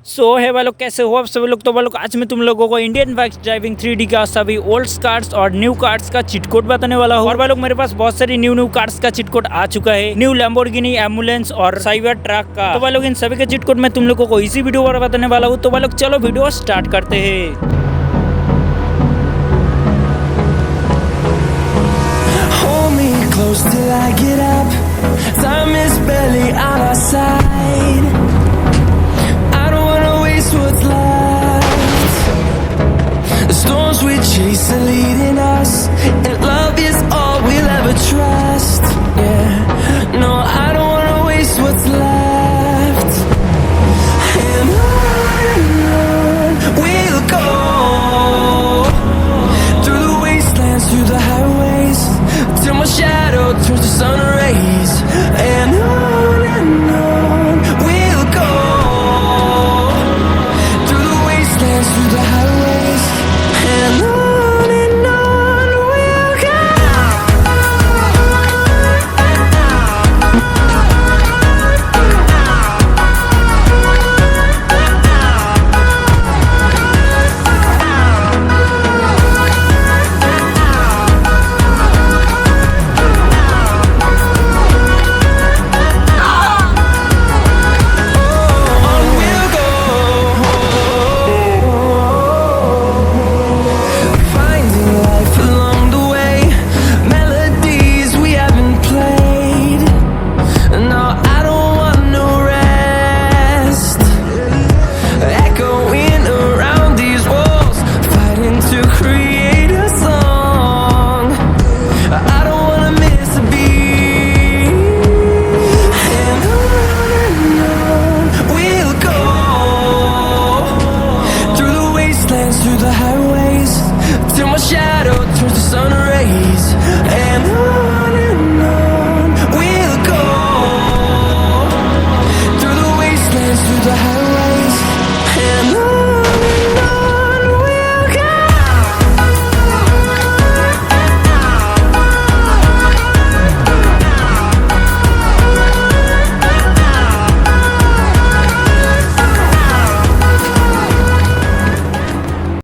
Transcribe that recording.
सो है भाई लोग, कैसे हो आप सभी लोग। तो भाई लोग आज मैं तुम लोगों को इंडियन बाइक ड्राइविंग 3D का सभी ओल्ड कार्ड्स और न्यू कार्ड्स का चीट कोड बताने वाला हूँ। और भाई लोग मेरे पास बहुत सारी न्यू कार्ड्स का चीट कोड आ चुका है, न्यू लैम्बोर्गिनी एम्बुलेंस और साइबर ट्रक का। तो भाई लोग इन सभी के चीट कोड मैं तुम लोगों को इसी वीडियो पर बताने वाला हूँ। तो भाई लोग चलो वीडियो स्टार्ट करते हैं। Hold me close till I get up. Time is barely on our side.